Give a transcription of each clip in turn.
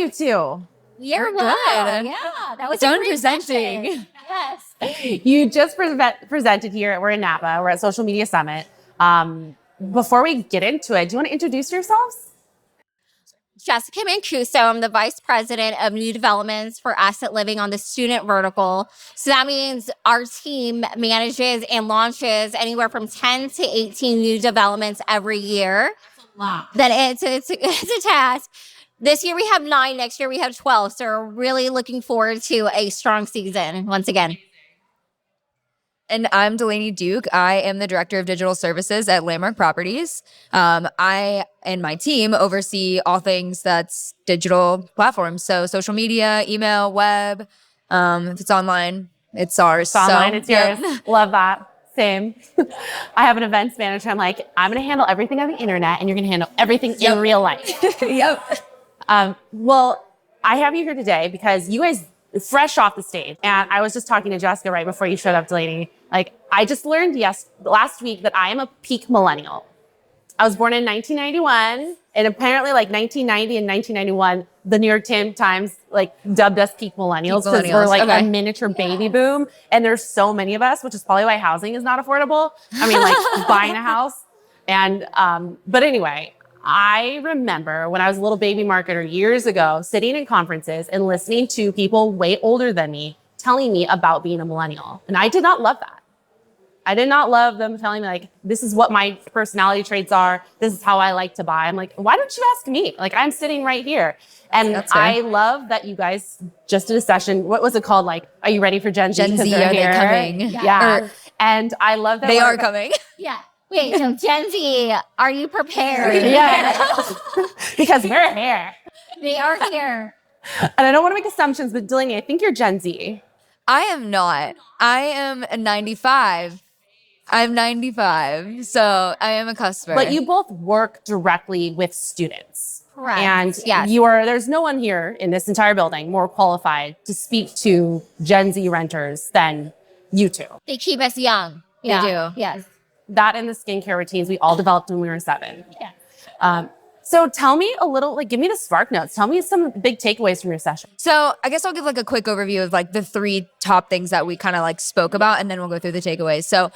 you two? You're good. Yeah, that was done a great presenting. session. Yes. You just presented here. We're in Napa. We're at Social Media Summit. Before we get into it, do you want to introduce yourselves? Jessica Mancuso. I'm the Vice President of New Developments for Asset Living on the student vertical. So that means our team manages and launches anywhere from 10 to 18 new developments every year. Wow. Then it's a task. This year we have 9. Next year we have 12. So we're really looking forward to a strong season once again. And I'm Delaney Duke. I am the Director of Digital Services at Landmark Properties. I and my team oversee all things that's digital platforms. So social media, email, web. If it's online, it's ours. It's online, it's yours. Love that. Same. I have an events manager. I'm like, I'm going to handle everything on the internet and you're going to handle everything in real life. Yep. Well, I have you here today because you guys fresh off the stage. And I was just talking to Jessica right before you showed up, Delaney. Like, I just learned last week that I am a peak millennial. I was born in 1991, and apparently like 1990 and 1991, the New York Times like dubbed us peak millennials because we're like a miniature baby boom. And there's so many of us, which is probably why housing is not affordable. I mean, like buying a house. And, but anyway, I remember when I was a little baby marketer years ago, sitting in conferences and listening to people way older than me telling me about being a millennial. And I did not love that. I did not love them telling me like, this is what my personality traits are. This is how I like to buy. I'm like, why don't you ask me? Like, I'm sitting right here. And I love that you guys just did a session. What was it called? Like, are you ready for Gen Z? Gen Z, are they coming? Yeah. And I love that. They are coming. Yeah. Wait, so Gen Z, are you prepared? Yeah. Because we're here. They are here. And I don't want to make assumptions, but Delaney, I think you're Gen Z. I am not. I am 95. I'm 95, so I am a cusper. But you both work directly with students. Correct. And yes. There's no one here in this entire building more qualified to speak to Gen Z renters than you two. They keep us young. They do. Yes. That and the skincare routines we all developed when we were 7. Yeah. So tell me a little, like, give me the spark notes. Tell me some big takeaways from your session. So I guess I'll give like a quick overview of like the 3 top things that we kind of like spoke about, and then we'll go through the takeaways. So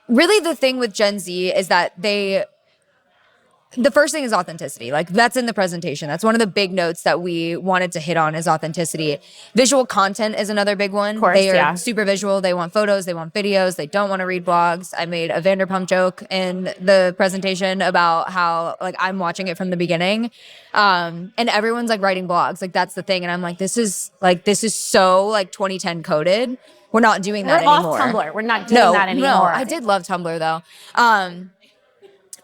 really the thing with Gen Z is that the first thing is authenticity. Like that's in the presentation. That's one of the big notes that we wanted to hit on is authenticity. Visual content is another big one. Of course, they are super visual. They want photos. They want videos. They don't want to read blogs. I made a Vanderpump joke in the presentation about how like I'm watching it from the beginning. And everyone's like writing blogs. Like that's the thing. And I'm like, this is so like 2010 coded. We're not doing that anymore. We're off Tumblr. We're not doing that anymore. No, I did love Tumblr though.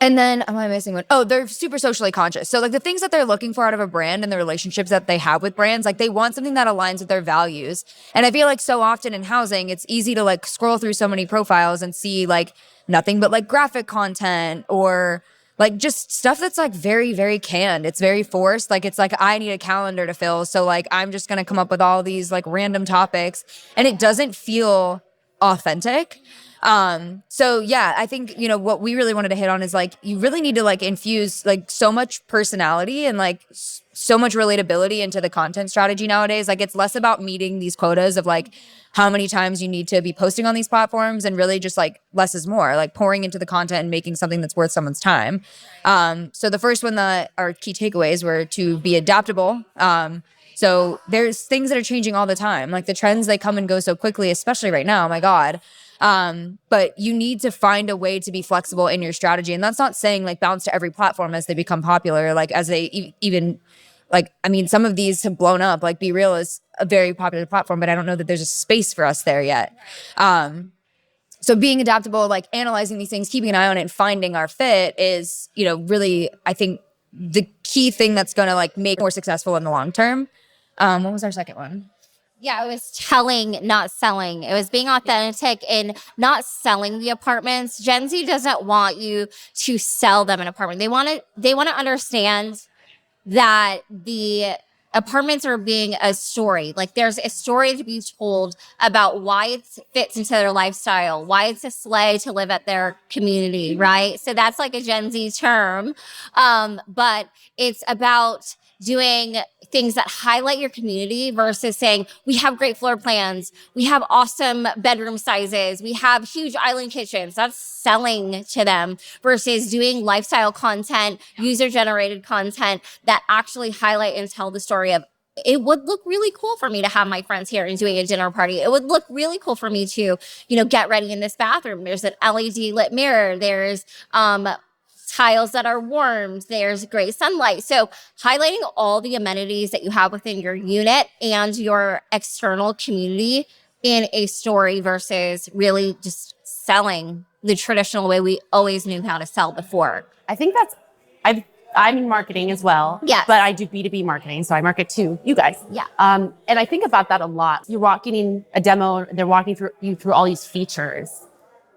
And then, am I missing one? Oh, they're super socially conscious. So like the things that they're looking for out of a brand and the relationships that they have with brands, like they want something that aligns with their values. And I feel like so often in housing, it's easy to like scroll through so many profiles and see like nothing but like graphic content or like just stuff that's like very, very canned. It's very forced. Like it's like, I need a calendar to fill. So like, I'm just going to come up with all these like random topics and it doesn't feel authentic. So yeah, I think, what we really wanted to hit on is like, you really need to like infuse like so much personality and like so much relatability into the content strategy nowadays. Like it's less about meeting these quotas of like how many times you need to be posting on these platforms and really just like less is more, like pouring into the content and making something that's worth someone's time. So the first one that our key takeaways were to be adaptable. So there's things that are changing all the time. Like the trends, they come and go so quickly, especially right now. Oh my God. But you need to find a way to be flexible in your strategy. And that's not saying like bounce to every platform as they become popular, like as they even like, I mean, some of these have blown up, like Be Real is a very popular platform, but I don't know that there's a space for us there yet. So being adaptable, like analyzing these things, keeping an eye on it and finding our fit is, really, I think the key thing that's going to like make more successful in the long term. What was our second one? Yeah, it was telling, not selling. It was being authentic and not selling the apartments. Gen Z doesn't want you to sell them an apartment. They want to understand that the apartments are being a story. Like there's a story to be told about why it fits into their lifestyle, why it's a slay to live at their community, right? So that's like a Gen Z term. But it's about doing things that highlight your community versus saying, we have great floor plans, we have awesome bedroom sizes, we have huge island kitchens. That's selling to them versus doing lifestyle content, user-generated content that actually highlight and tell the story of, it would look really cool for me to have my friends here and doing a dinner party. It would look really cool for me to, get ready in this bathroom. There's an LED lit mirror. There's tiles that are warmed. There's great sunlight. So highlighting all the amenities that you have within your unit and your external community in a story versus really just selling the traditional way we always knew how to sell before. I think I'm in marketing as well. Yes. But I do B2B marketing, so I market to you guys. Yeah. And I think about that a lot. You're walking in a demo, they're walking through all these features.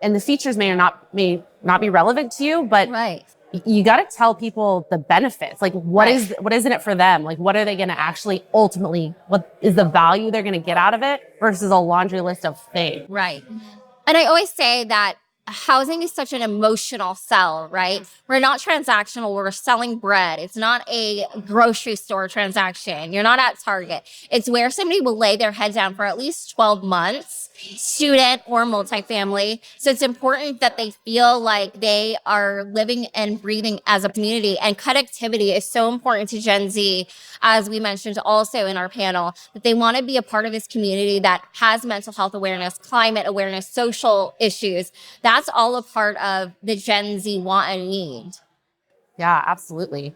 And the features may not be relevant to you, but Right. you got to tell people the benefits. Like what is in it for them? Like what are they going to actually ultimately, what is the value they're going to get out of it versus a laundry list of things? Right. And I always say that housing is such an emotional sell, right? We're not transactional. We're selling bread. It's not a grocery store transaction. You're not at Target. It's where somebody will lay their head down for at least 12 months, student or multifamily. So it's important that they feel like they are living and breathing as a community. And connectivity is so important to Gen Z, as we mentioned also in our panel, that they want to be a part of this community that has mental health awareness, climate awareness, social issues. That's all a part of the Gen Z want and need. Yeah, absolutely.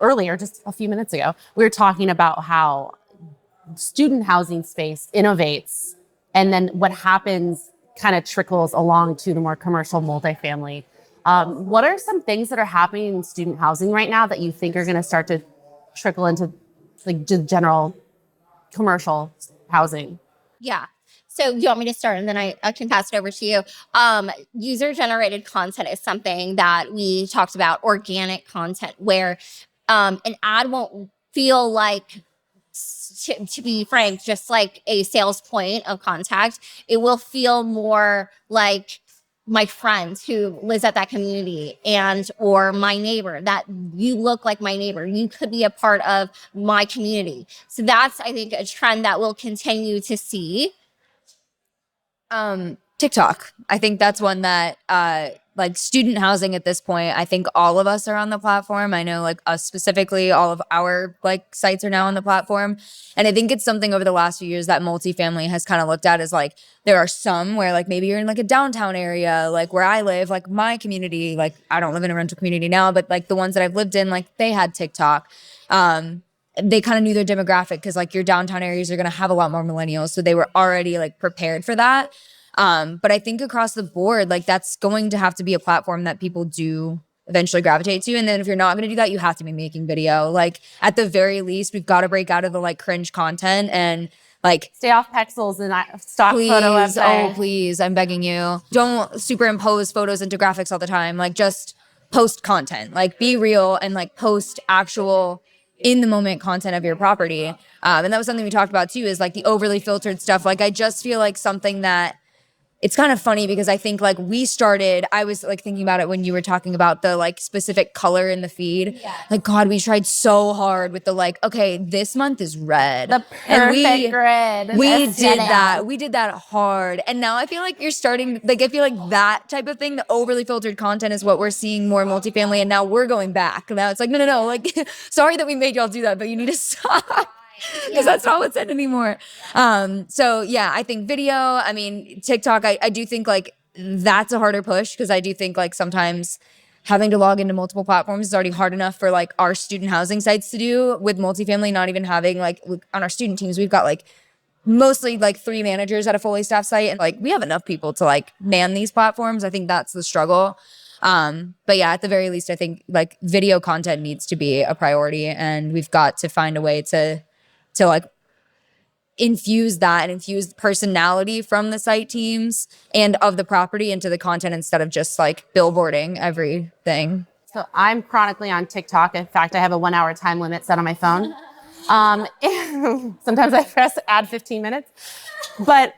Earlier, just a few minutes ago, we were talking about how student housing space innovates, and then what happens kind of trickles along to the more commercial multifamily. What are some things that are happening in student housing right now that you think are going to start to trickle into like just general commercial housing? Yeah. So you want me to start and then I can pass it over to you. User-generated content is something that we talked about, organic content, where an ad won't feel like, to be frank, just like a sales point of contact. It will feel more like my friend who lives at that community or my neighbor, that you look like my neighbor. You could be a part of my community. So that's, I think, a trend that we'll continue to see. TikTok. I think that's one that like student housing at this point, I think all of us are on the platform. I know like us specifically, all of our like sites are now on the platform. And I think it's something over the last few years that multifamily has kind of looked at as like, there are some where like maybe you're in like a downtown area, like where I live, like my community, like I don't live in a rental community now, but like the ones that I've lived in, like they had TikTok. They kind of knew their demographic because like your downtown areas are going to have a lot more millennials. So they were already like prepared for that. But I think across the board, like that's going to have to be a platform that people do eventually gravitate to. And then if you're not going to do that, you have to be making video. Like at the very least, we've got to break out of the like cringe content and like stay off pixels and stock photo website. Oh, please, I'm begging you. Don't superimpose photos into graphics all the time. Like just post content, like be real and like post actual in the moment content of your property. And that was something we talked about too, is like the overly filtered stuff. Like I just feel like something that it's kind of funny because I think like I was like thinking about it when you were talking about the like specific color in the feed. Yeah. Like, God, we tried so hard with the like, okay, this month is red. The perfect grid. We did that. We did that hard. And now I feel like you're starting, like, I feel like that type of thing, the overly filtered content is what we're seeing more in multifamily. And now we're going back. Now it's like, no. Like, sorry that we made y'all do that, but you need to stop. Because that's not what's in anymore. So yeah, I think video, I mean, TikTok, I do think like that's a harder push because I do think like sometimes having to log into multiple platforms is already hard enough for like our student housing sites to do, with multifamily not even having like on our student teams, we've got like mostly like 3 managers at a fully staffed site. And like we have enough people to like man these platforms. I think that's the struggle. But yeah, at the very least, I think like video content needs to be a priority, and we've got to find a way to like infuse that and infuse personality from the site teams and of the property into the content instead of just like billboarding everything. So I'm chronically on TikTok. In fact, I have a 1-hour time limit set on my phone. Sometimes I press add 15 minutes, but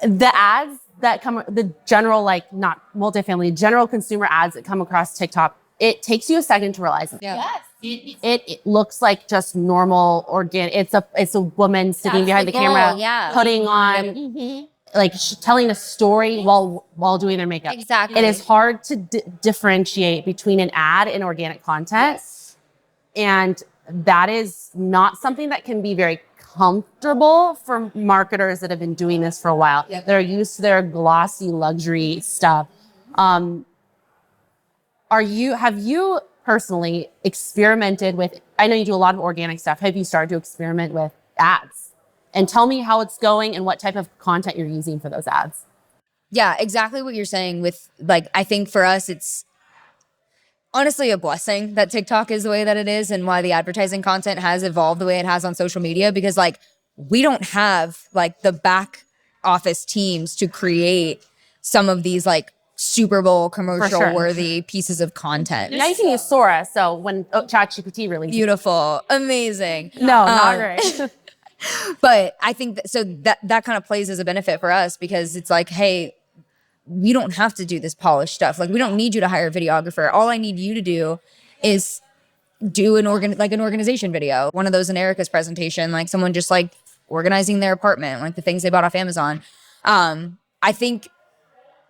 the ads that come, the general, like not multifamily, general consumer ads that come across TikTok, it takes you a second to realize it. Yeah. It looks like just normal organic. It's a woman sitting behind the camera, putting on like telling a story while doing their makeup. Exactly. It is hard to differentiate between an ad and organic content, and that is not something that can be very comfortable for marketers that have been doing this for a while. They're used to their glossy luxury stuff. Have you personally experimented with, I know you do a lot of organic stuff. Have you started to experiment with ads? And tell me how it's going and what type of content you're using for those ads. Yeah, exactly what you're saying with like, I think for us, it's honestly a blessing that TikTok is the way that it is and why the advertising content has evolved the way it has on social media, because like we don't have like the back office teams to create some of these like Super Bowl commercial worthy pieces of content. Now you can use Sora. So when ChatGPT releases. Beautiful. Amazing. No, not great. But I think that kind of plays as a benefit for us, because it's like, hey, we don't have to do this polished stuff. Like, we don't need you to hire a videographer. All I need you to do is do an organization video. One of those in Erica's presentation, like someone just like organizing their apartment, like the things they bought off Amazon. I think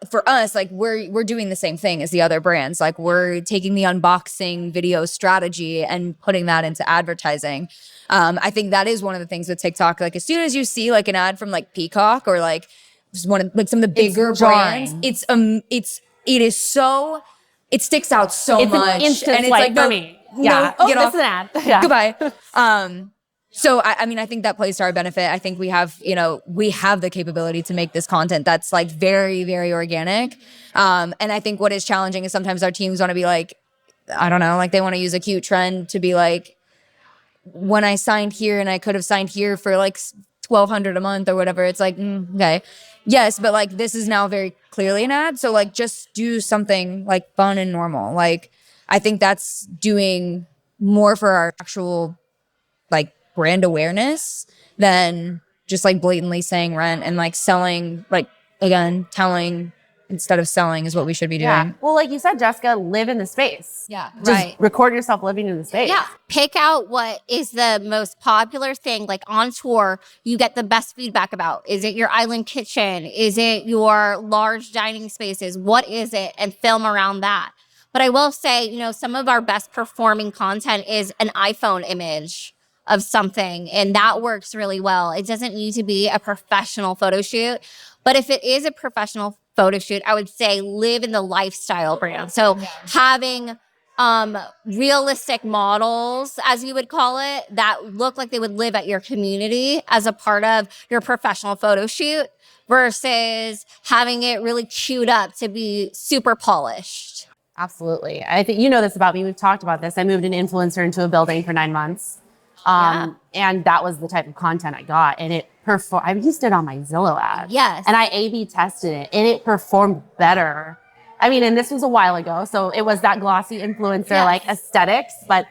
for us, like we're doing the same thing as the other brands. Like, we're taking the unboxing video strategy and putting that into advertising. I think that is one of the things with TikTok. Like, as soon as you see like an ad from like Peacock or like just one of like some of the bigger brands, it sticks out so much. An instant and it's swipe like for me. Yeah. Get off. This is an ad. Yeah. Goodbye. So I mean, I think that plays to our benefit. I think we have the capability to make this content that's like very, very organic. And I think what is challenging is sometimes our teams want to be like, I don't know, like they want to use a cute trend to be like, when I signed here and I could have signed here for like $1,200 a month or whatever. It's like, okay, yes, but like this is now very clearly an ad. So like just do something like fun and normal. Like, I think that's doing more for our actual like brand awareness than just like blatantly saying rent and like selling, like again, telling instead of selling is what we should be doing. Yeah. Well, like you said, Jessica, live in the space. Yeah. Just record yourself living in the space. Yeah. Pick out what is the most popular thing. Like on tour, you get the best feedback about. Is it your island kitchen? Is it your large dining spaces? What is it? And film around that. But I will say, some of our best performing content is an iPhone image of something, and that works really well. It doesn't need to be a professional photo shoot, but if it is a professional photo shoot, I would say live in the lifestyle brand. So having realistic models, as you would call it, that look like they would live at your community as a part of your professional photo shoot versus having it really queued up to be super polished. Absolutely. I think you know this about me. We've talked about this. I moved an influencer into a building for 9 months. And that was the type of content I got. And it performed. I used it on my Zillow ad. Yes. And I A/B tested it and it performed better. I mean, and this was a while ago. So it was that glossy influencer like aesthetics, but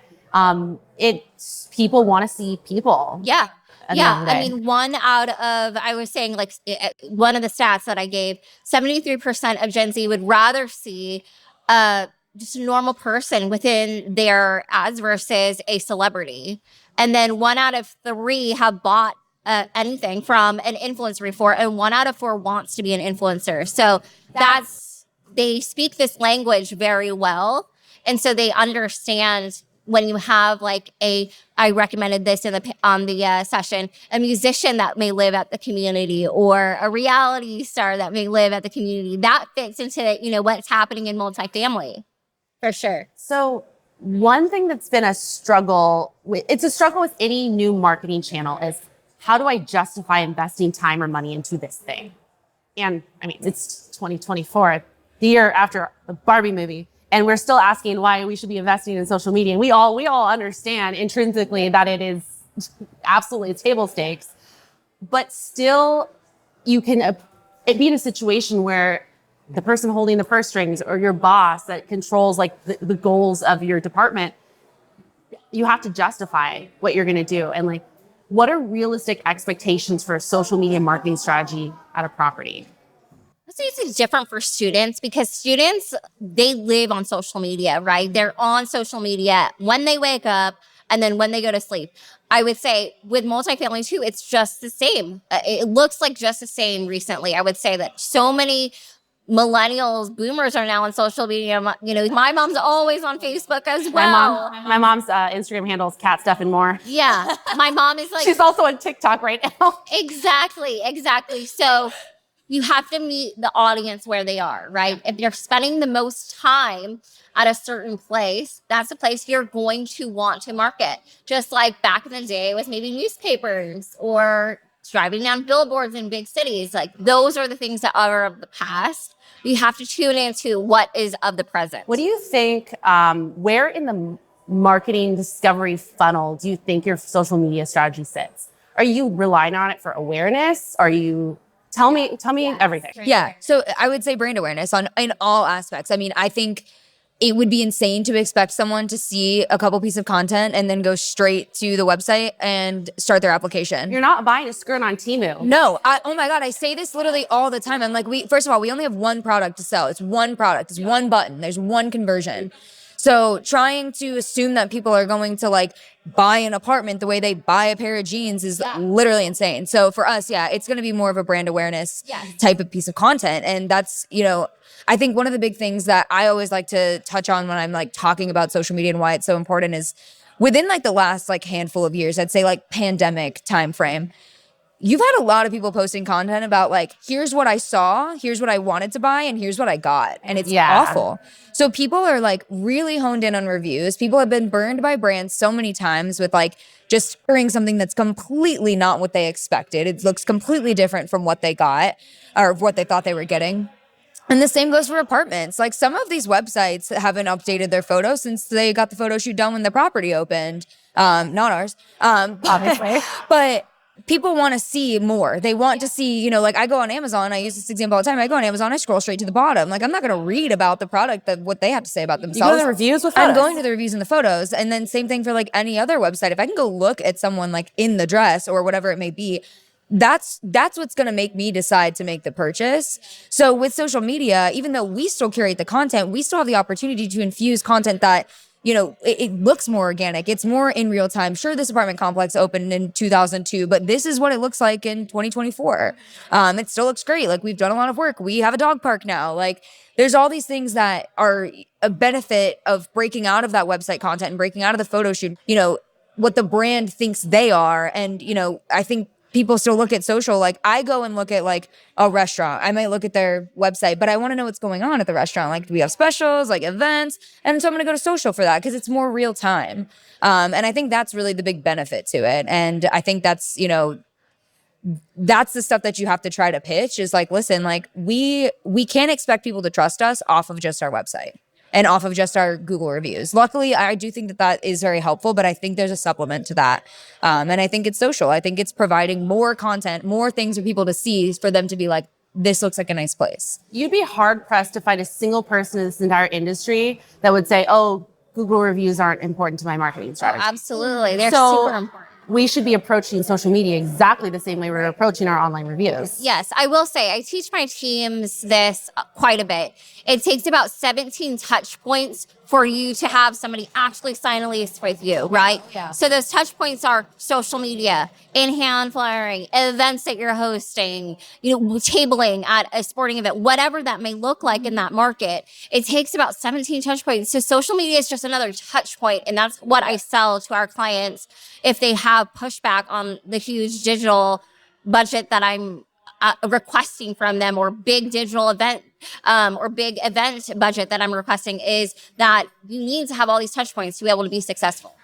people want to see people. Yeah. Yeah. I mean, I was saying like one of the stats that I gave, 73% of Gen Z would rather see just a normal person within their ads versus a celebrity. And then 1 out of 3 have bought anything from an influencer before, and 1 out of 4 wants to be an influencer. So they speak this language very well. And so they understand when you have like I recommended this on the session, a musician that may live at the community or a reality star that may live at the community, that fits into, what's happening in multifamily. For sure. So one thing that's been a struggle with any new marketing channel is, how do I justify investing time or money into this thing? And I mean, it's 2024, the year after the Barbie movie, and we're still asking why we should be investing in social media. And we all understand intrinsically that it is absolutely table stakes, but still you can be in a situation where the person holding the purse strings or your boss that controls like the goals of your department, you have to justify what you're going to do. And like, what are realistic expectations for a social media marketing strategy at a property? I'd say it's different for students because students, they live on social media, right? They're on social media when they wake up and then when they go to sleep. I would say with multifamily too, it's just the same. It looks like just the same recently. I would say that so many millennials, boomers are now on social media. My mom's always on Facebook as well. My mom's Instagram handle is cat stuff and more. Yeah. My mom is like, She's also on TikTok right now. exactly. So you have to meet the audience where they are, right? If you're spending the most time at a certain place, that's a place you're going to want to market. Just like back in the day with maybe newspapers or driving down billboards in big cities. Like those are the things that are of the past. You have to tune into what is of the present. What do you think, where in the marketing discovery funnel do you think your social media strategy sits? Are you relying on it for awareness? Tell me everything. Yeah. So I would say brand awareness in all aspects. I mean, I think it would be insane to expect someone to see a couple pieces of content and then go straight to the website and start their application. You're not buying a skirt on Temu. No, oh my God, I say this literally all the time. I'm like, first of all, we only have one product to sell. It's one product, it's one button, there's one conversion. So trying to assume that people are going to like buy an apartment the way they buy a pair of jeans is literally insane. So for us, it's going to be more of a brand awareness type of piece of content. And that's, I think one of the big things that I always like to touch on when I'm like talking about social media and why it's so important is within like the last like handful of years, I'd say like pandemic timeframe, you've had a lot of people posting content about like, here's what I saw, here's what I wanted to buy, and here's what I got. And it's awful. So people are like really honed in on reviews. People have been burned by brands so many times with like just sharing something that's completely not what they expected. It looks completely different from what they got or what they thought they were getting. And the same goes for apartments. Like some of these websites haven't updated their photos since they got the photo shoot done when the property opened. Not ours, Obviously. But people want to see more. They want to see, like I go on Amazon. I use this example all the time. I go on Amazon, I scroll straight to the bottom. Like I'm not going to read about the product, what they have to say about themselves. You go to the reviews with photos. I'm going to the reviews and the photos. And then same thing for like any other website. If I can go look at someone like in the dress or whatever it may be, that's what's going to make me decide to make the purchase. So with social media, even though we still curate the content, we still have the opportunity to infuse content that it looks more organic. It's more in real time. Sure, this apartment complex opened in 2002, but this is what it looks like in 2024. It still looks great. Like we've done a lot of work. We have a dog park now. Like there's all these things that are a benefit of breaking out of that website content and breaking out of the photo shoot, what the brand thinks they are. And, I think people still look at social. Like I go and look at like a restaurant. I might look at their website, but I want to know what's going on at the restaurant. Like, do we have specials, like events? And so I'm going to go to social for that because it's more real time. And I think that's really the big benefit to it. And I think that's, that's the stuff that you have to try to pitch is like, listen, like we can't expect people to trust us off of just our website and off of just our Google reviews. Luckily, I do think that is very helpful, but I think there's a supplement to that. And I think it's social. I think it's providing more content, more things for people to see for them to be like, this looks like a nice place. You'd be hard pressed to find a single person in this entire industry that would say, oh, Google reviews aren't important to my marketing strategy. Absolutely. They're super important. We should be approaching social media exactly the same way we're approaching our online reviews. Yes, I will say I teach my teams this quite a bit. It takes about 17 touch points for you to have somebody actually sign a lease with you, right? Yeah. So those touch points are social media, in-hand flyering, events that you're hosting, tabling at a sporting event, whatever that may look like in that market. It takes about 17 touch points. So social media is just another touch point, and that's what I sell to our clients if they have pushback on the huge digital budget that I'm requesting from them, or big digital event or big event budget that I'm requesting, is that you need to have all these touch points to be able to be successful.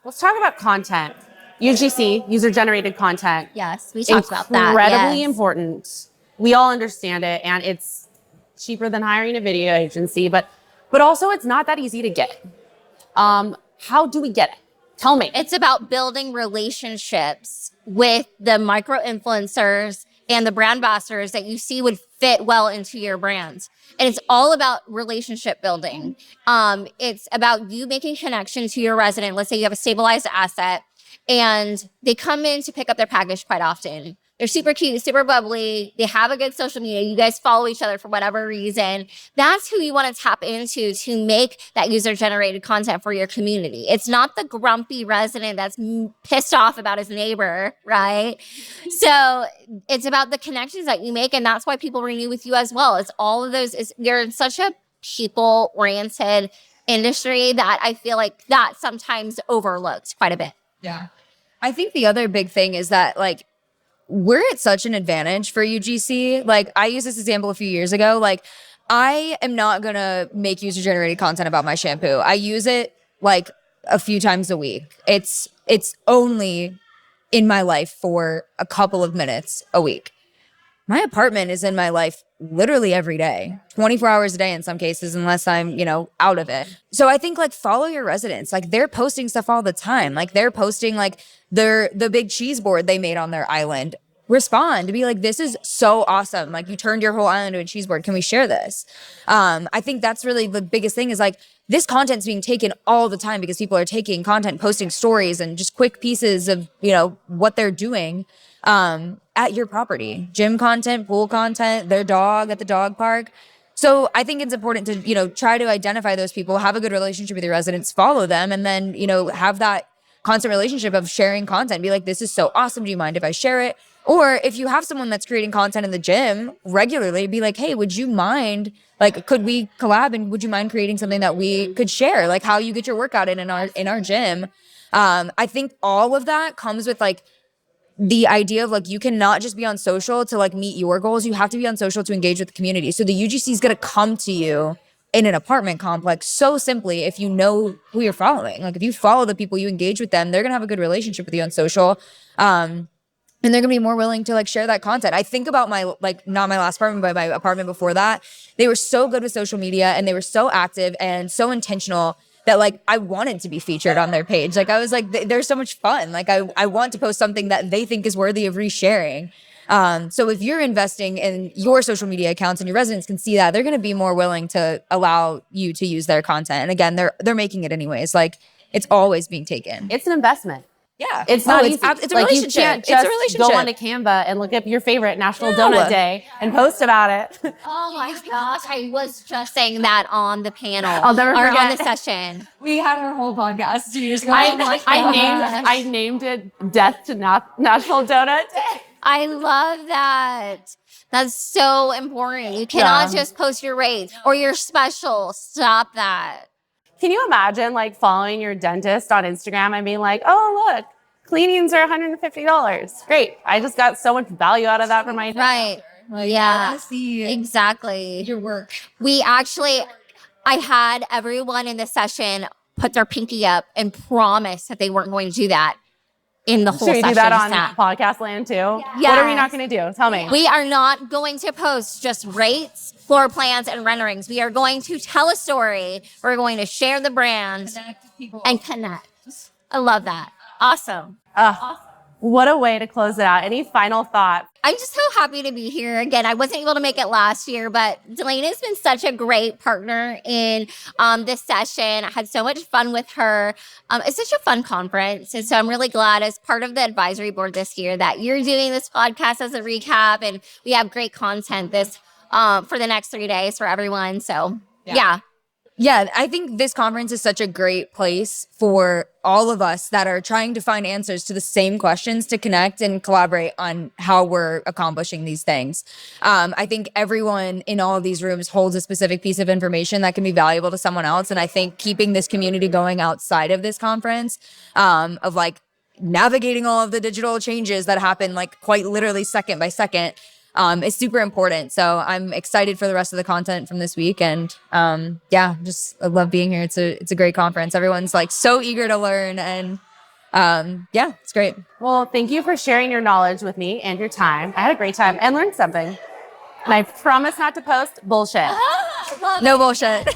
Let's talk about content. UGC, user-generated content. Yes, we talked about that. Incredibly Yes. important. We all understand it, and it's cheaper than hiring a video agency, but also it's not that easy to get. How do we get it? Tell me. It's about building relationships with the micro influencers and the brand ambassadors that you see would fit well into your brand. And it's all about relationship building. It's about you making connection to your resident. Let's say you have a stabilized asset and they come in to pick up their package quite often. They're super cute, super bubbly. They have a good social media. You guys follow each other for whatever reason. That's who you want to tap into to make that user-generated content for your community. It's not the grumpy resident that's pissed off about his neighbor, right? So it's about the connections that you make, and that's why people renew with you as well. It's all of those. You're in such a people-oriented industry that I feel like that sometimes overlooked quite a bit. Yeah. I think the other big thing is that, like, we're at such an advantage for UGC. Like, I used this example a few years ago. Like, I am not going to make user-generated content about my shampoo. I use it, like, a few times a week. It's only in my life for a couple of minutes a week. My apartment is in my life literally every day, 24 hours a day in some cases, unless I'm, out of it. So I think, like, follow your residents. Like, they're posting stuff all the time. Like, they're posting, like, the big cheese board they made on their island. Respond to be like, this is so awesome. Like, you turned your whole island into a cheese board. Can we share this? I think that's really the biggest thing is, like, this content's being taken all the time because people are taking content, posting stories and just quick pieces of, what they're doing at your property. Gym content, pool content, their dog at the dog park. So I think it's important to, try to identify those people, have a good relationship with your residents, follow them, and then, have that constant relationship of sharing content. Be like, this is so awesome. Do you mind if I share it? Or if you have someone that's creating content in the gym regularly, be like, hey, would you mind, like, could we collab and would you mind creating something that we could share? Like how you get your workout in our gym. I think all of that comes with, like, the idea of, like, you cannot just be on social to, like, meet your goals. You have to be on social to engage with the community. So the UGC is going to come to you in an apartment complex so simply if you know who you're following. Like, if you follow the people, you engage with them, they're going to have a good relationship with you on social. And they're going to be more willing to, like, share that content. I think about my, like, not my last apartment, but my apartment before that. They were so good with social media and they were so active and so intentional that, like, I wanted to be featured on their page. Like, I was like, they're so much fun. Like, I want to post something that they think is worthy of resharing. So if you're investing in your social media accounts and your residents can see that, they're going to be more willing to allow you to use their content. And again, they're making it anyways. Like, it's always being taken. It's an investment. Yeah. It's not easy. It's a like, relationship. You can't It's just a relationship. go onto Canva and look up your favorite National Donut Day and post about it. Oh my gosh, I was just saying that on the panel. I'll never or forget. on the session. We had our whole podcast 2 years ago. I named it Death to National Donut Day. I love that. That's so important. You cannot just post your rates or your special. Stop that. Can you imagine, like, following your dentist on Instagram and being like, oh, look, cleanings are $150. Great. I just got so much value out of that for my Right. Like, Yeah, I see exactly. your work. I had everyone in the session put their pinky up and promise that they weren't going to do that in the whole Should we session. do that on podcast land too? Yes. What are we not going to do? Tell me. We are not going to post just rates, floor plans, and renderings. We are going to tell a story. We're going to share the brand and connect. I love that. Awesome. What a way to close it out. Any final thoughts? I'm just so happy to be here again. I wasn't able to make it last year, but Delaney has been such a great partner in this session. I had so much fun with her. It's such a fun conference. And so I'm really glad as part of the advisory board this year that you're doing this podcast as a recap. And we have great content for the next 3 days for everyone. So yeah. Yeah, I think this conference is such a great place for all of us that are trying to find answers to the same questions to connect and collaborate on how we're accomplishing these things. I think everyone in all of these rooms holds a specific piece of information that can be valuable to someone else. And I think keeping this community going outside of this conference, of, like, navigating all of the digital changes that happen, like, quite literally second by second, is super important. So I'm excited for the rest of the content from this week. And I love being here. It's a great conference. Everyone's, like, so eager to learn. And it's great. Well, thank you for sharing your knowledge with me and your time. I had a great time and learned something. And I promise not to post bullshit. No bullshit.